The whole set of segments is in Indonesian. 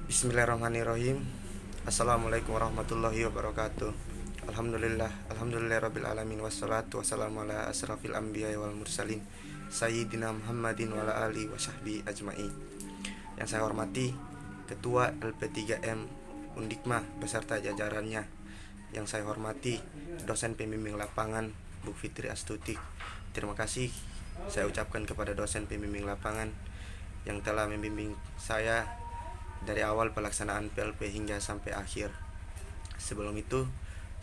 Bismillahirrahmanirrahim. Assalamualaikum warahmatullahi wabarakatuh. Alhamdulillahirabbil alamin wassalatu wassalamu ala asrafil anbiya'i wal mursalin sayyidina Muhammadin wa ala alihi washabbihi ajmain. Yang saya hormati Ketua LP3M Undikma beserta jajarannya. Yang saya hormati dosen pembimbing lapangan Bu Fitri Astuti. Terima kasih saya ucapkan kepada dosen pembimbing lapangan yang telah membimbing saya dari awal pelaksanaan PLP hingga sampai akhir. Sebelum itu,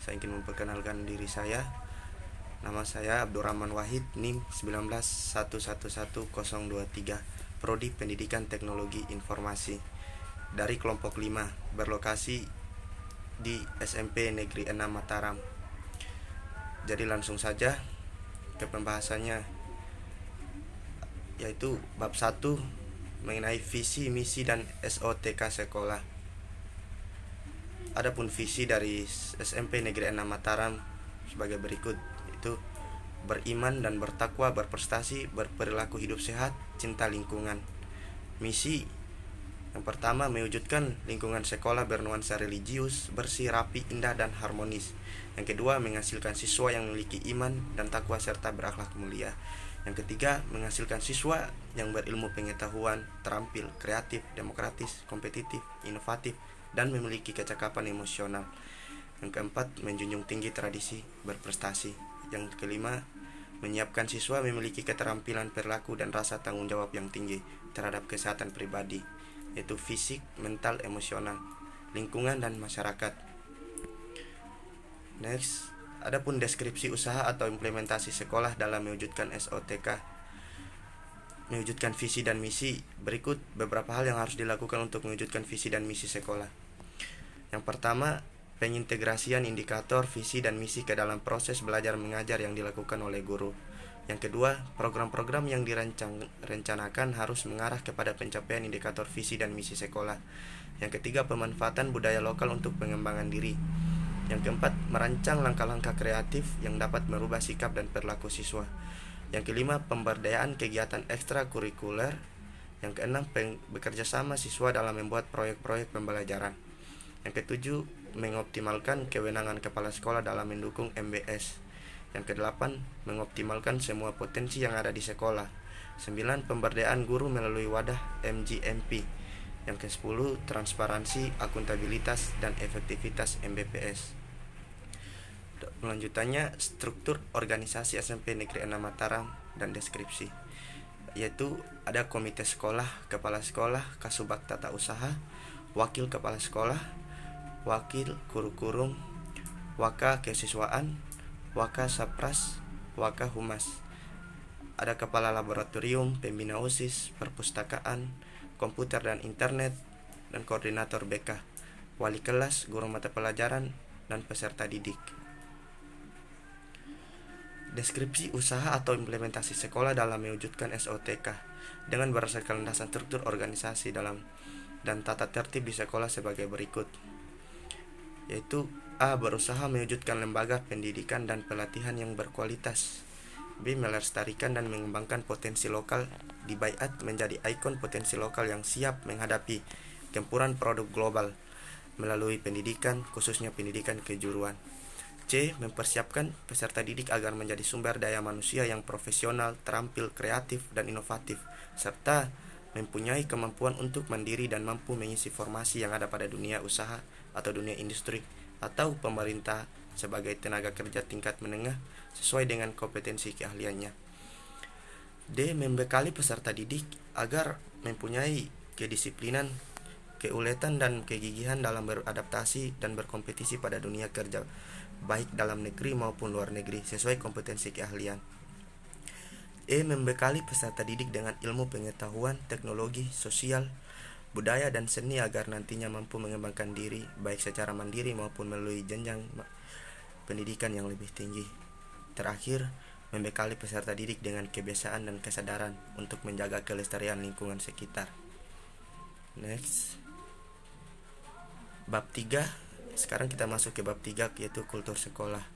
saya ingin memperkenalkan diri saya. Nama saya Abdurrahman Wahid, NIM 1911023, Prodi Pendidikan Teknologi Informasi, dari kelompok 5, berlokasi di SMP Negeri 6 Mataram. Jadi langsung saja ke pembahasannya, yaitu bab 1 mengenai visi, misi, dan SOTK sekolah. Adapun visi dari SMP Negeri 6 Mataram sebagai berikut, yaitu beriman dan bertakwa, berprestasi, berperilaku hidup sehat, cinta lingkungan. Misi yang pertama, mewujudkan lingkungan sekolah bernuansa religius, bersih, rapi, indah, dan harmonis. Yang kedua, menghasilkan siswa yang memiliki iman dan takwa serta berakhlak mulia. Yang ketiga, menghasilkan siswa yang berilmu pengetahuan, terampil, kreatif, demokratis, kompetitif, inovatif, dan memiliki kecakapan emosional. Yang keempat, menjunjung tinggi tradisi berprestasi. Yang kelima, menyiapkan siswa memiliki keterampilan perilaku dan rasa tanggung jawab yang tinggi terhadap kesehatan pribadi, yaitu fisik, mental, emosional, lingkungan, dan masyarakat. Next, adapun deskripsi usaha atau implementasi sekolah dalam mewujudkan SOTK. Mewujudkan visi dan misi. Berikut beberapa hal yang harus dilakukan untuk mewujudkan visi dan misi sekolah. Yang pertama, pengintegrasian indikator visi dan misi ke dalam proses belajar mengajar yang dilakukan oleh guru. Yang kedua, program-program yang direncanakan harus mengarah kepada pencapaian indikator visi dan misi sekolah. Yang ketiga, pemanfaatan budaya lokal untuk pengembangan diri. Yang keempat, merancang langkah-langkah kreatif yang dapat merubah sikap dan perilaku siswa. Yang kelima, pemberdayaan kegiatan ekstrakurikuler. Yang keenam, bekerja sama siswa dalam membuat proyek-proyek pembelajaran. Yang ketujuh, mengoptimalkan kewenangan kepala sekolah dalam mendukung MBS. Yang kedelapan, mengoptimalkan semua potensi yang ada di sekolah. 9, pemberdayaan guru melalui wadah MGMP. Yang ke-10, transparansi, akuntabilitas, dan efektivitas MBPS. Lanjutannya, struktur organisasi SMP Negeri 6 Mataram dan deskripsi, yaitu ada komite sekolah, kepala sekolah, kasubag tata usaha, wakil kepala sekolah, wakil kurukurum, waka kesiswaan, waka sapras, waka humas. Ada kepala laboratorium, pembina OSIS, perpustakaan, komputer dan internet, dan koordinator BK, wali kelas, guru mata pelajaran, dan peserta didik. Deskripsi usaha atau implementasi sekolah dalam mewujudkan SOTK dengan berdasarkan landasan struktur organisasi dalam dan tata tertib di sekolah sebagai berikut, yaitu A. Berusaha mewujudkan lembaga pendidikan dan pelatihan yang berkualitas. B. Melestarikan dan mengembangkan potensi lokal, dibaiat menjadi ikon potensi lokal yang siap menghadapi gempuran produk global melalui pendidikan, khususnya pendidikan kejuruan. C. Mempersiapkan peserta didik agar menjadi sumber daya manusia yang profesional, terampil, kreatif, dan inovatif, serta mempunyai kemampuan untuk mandiri dan mampu mengisi formasi yang ada pada dunia usaha atau dunia industri atau pemerintah sebagai tenaga kerja tingkat menengah sesuai dengan kompetensi keahliannya. D. Membekali peserta didik agar mempunyai kedisiplinan, keuletan, dan kegigihan dalam beradaptasi dan berkompetisi pada dunia kerja, baik dalam negeri maupun luar negeri, sesuai kompetensi keahlian. E. Membekali peserta didik dengan ilmu pengetahuan, teknologi, sosial, budaya, dan seni agar nantinya mampu mengembangkan diri, baik secara mandiri maupun melalui jenjang pendidikan yang lebih tinggi. Terakhir, membekali peserta didik dengan kebiasaan dan kesadaran untuk menjaga kelestarian lingkungan sekitar. Next, bab 3. Sekarang kita masuk ke bab 3, yaitu kultur sekolah.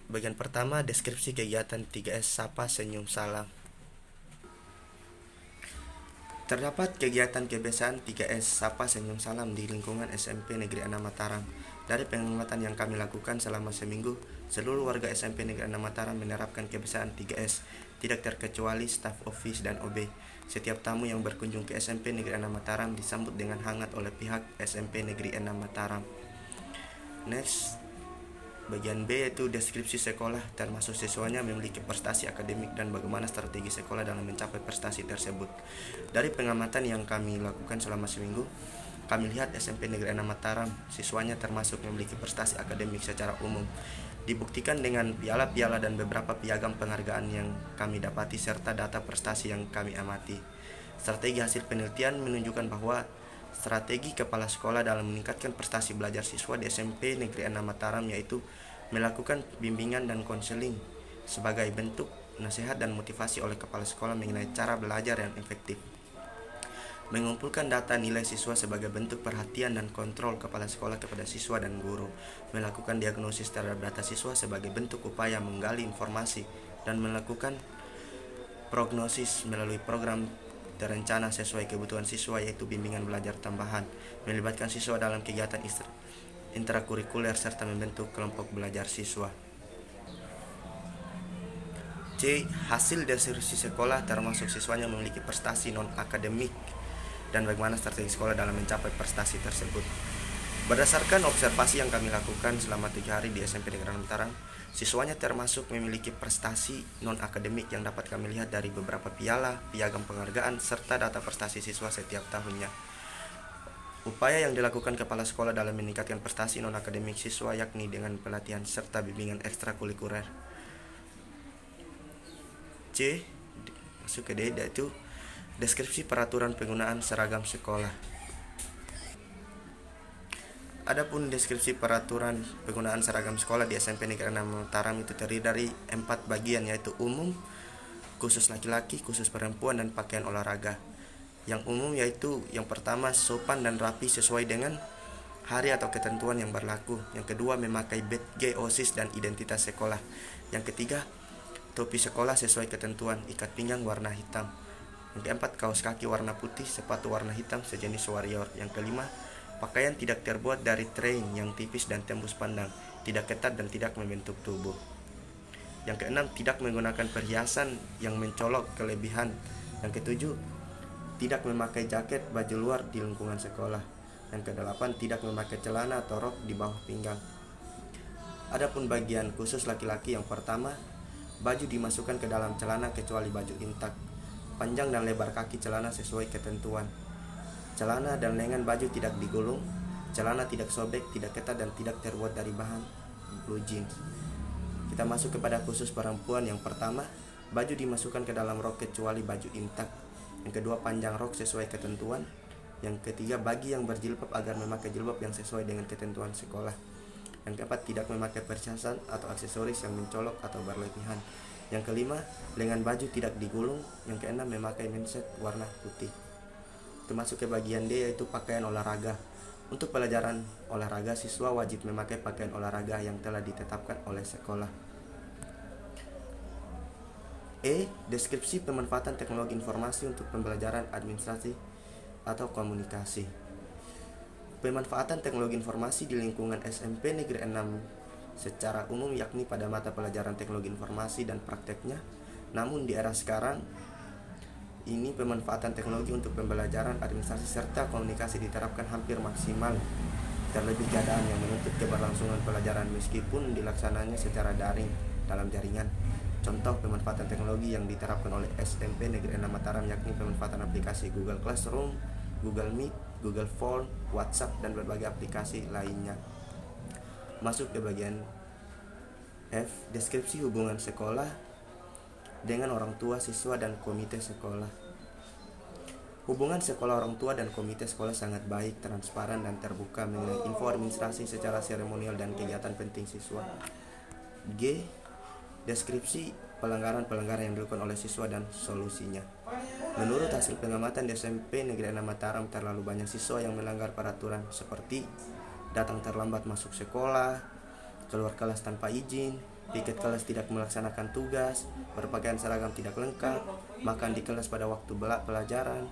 Bagian pertama, deskripsi kegiatan 3S, sapa, senyum, salam. Terdapat kegiatan kebiasaan 3S Sapa Senyum Salam di lingkungan SMP Negeri 6 Mataram. Dari pengamatan yang kami lakukan selama seminggu, seluruh warga SMP Negeri 6 Mataram menerapkan kebiasaan 3S, tidak terkecuali staf office dan OB. Setiap tamu yang berkunjung ke SMP Negeri 6 Mataram disambut dengan hangat oleh pihak SMP Negeri 6 Mataram. Next, bagian B yaitu deskripsi sekolah, termasuk siswanya memiliki prestasi akademik dan bagaimana strategi sekolah dalam mencapai prestasi tersebut. Dari pengamatan yang kami lakukan selama seminggu, kami lihat SMP Negeri 6 Mataram, siswanya termasuk memiliki prestasi akademik secara umum. Dibuktikan dengan piala-piala dan beberapa piagam penghargaan yang kami dapati serta data prestasi yang kami amati. Strategi hasil penelitian menunjukkan bahwa strategi kepala sekolah dalam meningkatkan prestasi belajar siswa di SMP Negeri 6 Mataram yaitu melakukan bimbingan dan konseling sebagai bentuk nasihat dan motivasi oleh kepala sekolah mengenai cara belajar yang efektif. Mengumpulkan data nilai siswa sebagai bentuk perhatian dan kontrol kepala sekolah kepada siswa dan guru. Melakukan diagnosis terhadap data siswa sebagai bentuk upaya menggali informasi dan melakukan prognosis melalui program terencana sesuai kebutuhan siswa yaitu bimbingan belajar tambahan, melibatkan siswa dalam kegiatan intrakurikuler serta membentuk kelompok belajar siswa. C. Hasil deskripsi sekolah termasuk siswanya memiliki prestasi non-akademik dan bagaimana strategi sekolah dalam mencapai prestasi tersebut. Berdasarkan observasi yang kami lakukan selama 7 hari di SMP Negeri 6 Mataram, siswanya termasuk memiliki prestasi non-akademik yang dapat kami lihat dari beberapa piala, piagam penghargaan, serta data prestasi siswa setiap tahunnya. Upaya yang dilakukan kepala sekolah dalam meningkatkan prestasi non-akademik siswa yakni dengan pelatihan serta bimbingan ekstrakurikuler. C. Masuk ke D, yaitu deskripsi peraturan penggunaan seragam sekolah. Adapun deskripsi peraturan penggunaan seragam sekolah di SMP Negeri 6 Mataram itu terdiri dari 4 bagian yaitu umum, khusus laki-laki, khusus perempuan, dan pakaian olahraga. Yang umum yaitu yang pertama sopan dan rapi sesuai dengan hari atau ketentuan yang berlaku. Yang kedua memakai badge OSIS dan identitas sekolah. Yang ketiga topi sekolah sesuai ketentuan, ikat pinggang warna hitam. Yang keempat kaos kaki warna putih, sepatu warna hitam sejenis warrior. Yang kelima pakaian tidak terbuat dari train yang tipis dan tembus pandang, tidak ketat dan tidak membentuk tubuh. Yang keenam, tidak menggunakan perhiasan yang mencolok kelebihan. Yang ketujuh, tidak memakai jaket baju luar di lingkungan sekolah. Yang kedelapan, tidak memakai celana atau rok di bawah pinggang. Adapun bagian khusus laki-laki yang pertama, baju dimasukkan ke dalam celana kecuali baju intak. Panjang dan lebar kaki celana sesuai ketentuan. Celana dan lengan baju tidak digulung, celana tidak sobek, tidak ketat, dan tidak terbuat dari bahan blue jeans. Kita masuk kepada khusus perempuan yang pertama, baju dimasukkan ke dalam rok kecuali baju intak. Yang kedua, panjang rok sesuai ketentuan. Yang ketiga, bagi yang berjilbab agar memakai jilbab yang sesuai dengan ketentuan sekolah. Yang keempat, tidak memakai perhiasan atau aksesoris yang mencolok atau berlebihan. Yang kelima, lengan baju tidak digulung. Yang keenam, memakai mindset warna putih. Masuk ke bagian D yaitu pakaian olahraga. Untuk pelajaran olahraga, siswa wajib memakai pakaian olahraga yang telah ditetapkan oleh sekolah. E. Deskripsi pemanfaatan teknologi informasi untuk pembelajaran administrasi atau komunikasi. Pemanfaatan teknologi informasi di lingkungan SMP Negeri 6 secara umum yakni pada mata pelajaran teknologi informasi dan prakteknya. Namun di era sekarang ini pemanfaatan teknologi untuk pembelajaran administrasi serta komunikasi diterapkan hampir maksimal, terlebih keadaan yang menuntut keberlangsungan pelajaran meskipun dilaksananya secara daring dalam jaringan. Contoh pemanfaatan teknologi yang diterapkan oleh SMP Negeri 6 Mataram yakni pemanfaatan aplikasi Google Classroom, Google Meet, Google Form, WhatsApp, dan berbagai aplikasi lainnya. Masuk ke bagian F, deskripsi hubungan sekolah dengan orang tua, siswa, dan komite sekolah. Hubungan sekolah orang tua dan komite sekolah sangat baik, transparan, dan terbuka mengenai info administrasi secara seremonial dan kegiatan penting siswa. G. Deskripsi pelanggaran-pelanggaran yang dilakukan oleh siswa dan solusinya. Menurut hasil pengamatan di SMP Negeri 6 Mataram, terlalu banyak siswa yang melanggar peraturan seperti datang terlambat masuk sekolah, keluar kelas tanpa izin, piket kelas tidak melaksanakan tugas, berpakaian seragam tidak lengkap, makan di kelas pada waktu pelajaran,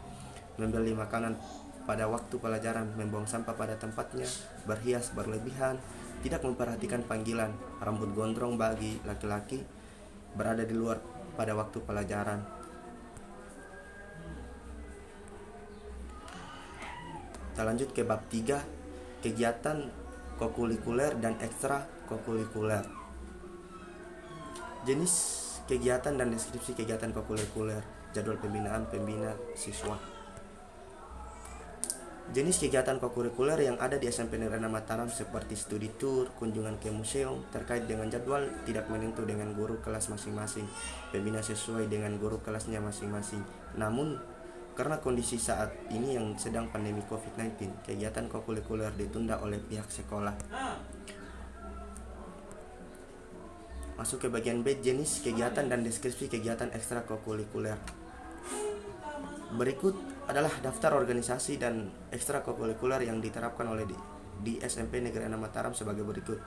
membeli makanan pada waktu pelajaran, membuang sampah pada tempatnya, berhias berlebihan, tidak memperhatikan panggilan, rambut gondrong bagi laki-laki, berada di luar pada waktu pelajaran. Kita lanjut ke bab 3, kegiatan kokurikuler dan ekstra kokurikuler. Jenis kegiatan dan deskripsi kegiatan kokurikuler, jadwal pembinaan pembina siswa. Jenis kegiatan kokurikuler yang ada di SMP Negeri 6 Mataram seperti studi tour, kunjungan ke museum, terkait dengan jadwal tidak menentu dengan guru kelas masing-masing, pembina sesuai dengan guru kelasnya masing-masing. Namun, karena kondisi saat ini yang sedang pandemi COVID-19, kegiatan kokurikuler ditunda oleh pihak sekolah. Masuk ke bagian B, jenis kegiatan dan deskripsi kegiatan ekstra kokurikuler. Berikut adalah daftar organisasi dan ekstra kokurikuler yang diterapkan oleh di SMP Negeri 6 Mataram sebagai berikut.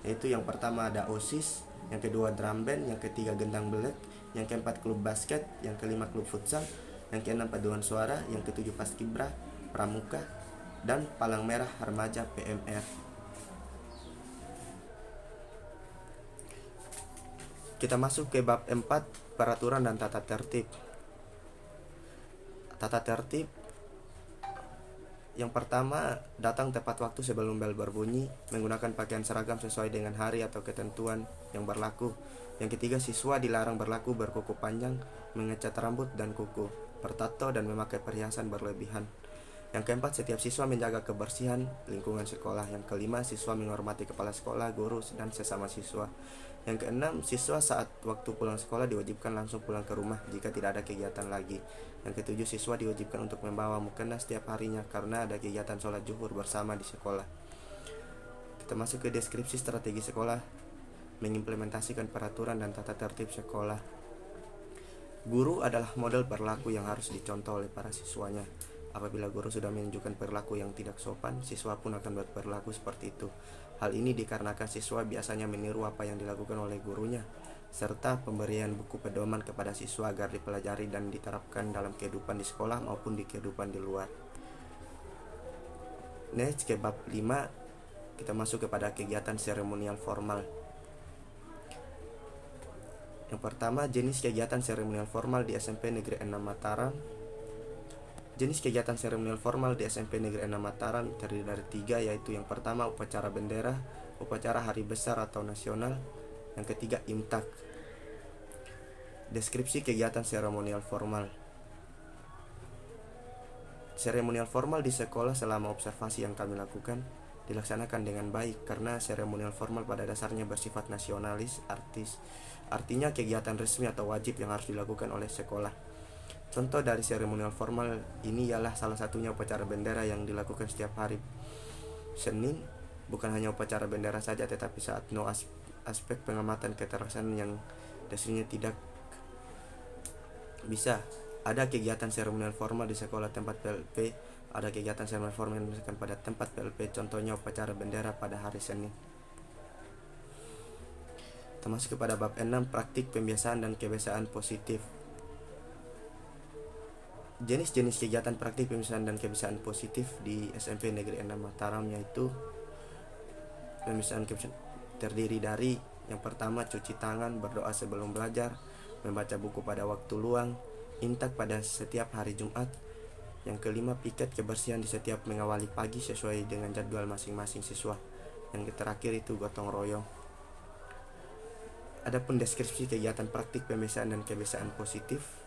Yaitu yang pertama ada OSIS, yang kedua drum band, yang ketiga gendang belek, yang keempat klub basket, yang kelima klub futsal, yang keenam paduan suara, yang ketujuh paskibra, pramuka, dan palang merah remaja PMR. Kita masuk ke bab 4, peraturan dan tata tertib. Tata tertib yang pertama, datang tepat waktu sebelum bel berbunyi, menggunakan pakaian seragam sesuai dengan hari atau ketentuan yang berlaku. Yang ketiga, siswa dilarang berlaku berkuku panjang, mengecat rambut dan kuku, bertato dan memakai perhiasan berlebihan. Yang keempat, setiap siswa menjaga kebersihan lingkungan sekolah. Yang kelima, siswa menghormati kepala sekolah, guru, dan sesama siswa. Yang keenam, siswa saat waktu pulang sekolah diwajibkan langsung pulang ke rumah jika tidak ada kegiatan lagi. Yang ketujuh, siswa diwajibkan untuk membawa mukena setiap harinya karena ada kegiatan sholat zuhur bersama di sekolah. Kita masuk ke deskripsi strategi sekolah mengimplementasikan peraturan dan tata tertib sekolah. Guru adalah model perilaku yang harus dicontoh oleh para siswanya. Apabila guru sudah menunjukkan perilaku yang tidak sopan, siswa pun akan berperilaku seperti itu. Hal ini dikarenakan siswa biasanya meniru apa yang dilakukan oleh gurunya, serta pemberian buku pedoman kepada siswa agar dipelajari dan diterapkan dalam kehidupan di sekolah maupun di kehidupan di luar. Next, ke bab 5, kita masuk kepada kegiatan seremonial formal. Yang pertama, jenis kegiatan seremonial formal di SMP Negeri 6 Mataram. Jenis kegiatan seremonial formal di SMP Negeri 6 Mataram terdiri dari 3, yaitu yang pertama upacara bendera, upacara hari besar atau nasional, yang ketiga imtak. Deskripsi kegiatan seremonial formal. Seremonial formal di sekolah selama observasi yang kami lakukan dilaksanakan dengan baik karena seremonial formal pada dasarnya bersifat nasionalis, artinya kegiatan resmi atau wajib yang harus dilakukan oleh sekolah. Contoh dari seremonial formal ini ialah salah satunya upacara bendera yang dilakukan setiap hari Senin. Bukan hanya upacara bendera saja, tetapi saat aspek pengamatan keterlaksanaan yang dasarnya tidak bisa. Ada kegiatan seremonial formal di sekolah tempat PLP, ada kegiatan seremonial formal yang dilakukan pada tempat PLP, contohnya upacara bendera pada hari Senin. Kita masuk kepada bab 6, praktik pembiasaan dan kebiasaan positif. Jenis-jenis kegiatan praktik pembiasaan dan kebiasaan positif di SMP Negeri 6 Mataram yaitu pembiasaan kebiasaan terdiri dari yang pertama cuci tangan, berdoa sebelum belajar, membaca buku pada waktu luang, imtak pada setiap hari Jumat. Yang kelima, piket kebersihan di setiap mengawali pagi sesuai dengan jadwal masing-masing siswa. Yang terakhir itu gotong royong. Adapun deskripsi kegiatan praktik pembiasaan dan kebiasaan positif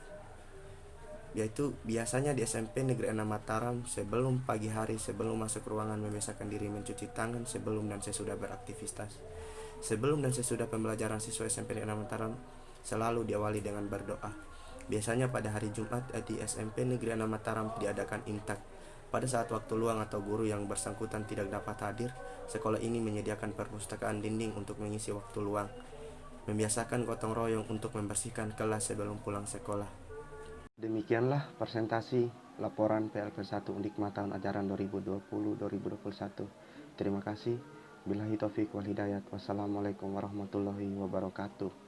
yaitu biasanya di SMP Negeri 6 Mataram sebelum pagi hari, sebelum masuk ruangan membiasakan diri mencuci tangan sebelum dan sesudah beraktivitas. Sebelum dan sesudah pembelajaran siswa SMP Negeri 6 Mataram selalu diawali dengan berdoa. Biasanya pada hari Jumat di SMP Negeri 6 Mataram diadakan imtak. Pada saat waktu luang atau guru yang bersangkutan tidak dapat hadir, sekolah ini menyediakan perpustakaan dinding untuk mengisi waktu luang. Membiasakan gotong royong untuk membersihkan kelas sebelum pulang sekolah. Demikianlah presentasi laporan PLP1 Undikma tahun ajaran 2020-2021. Terima kasih. Billahi taufiq wal hidayat. Wassalamualaikum warahmatullahi wabarakatuh.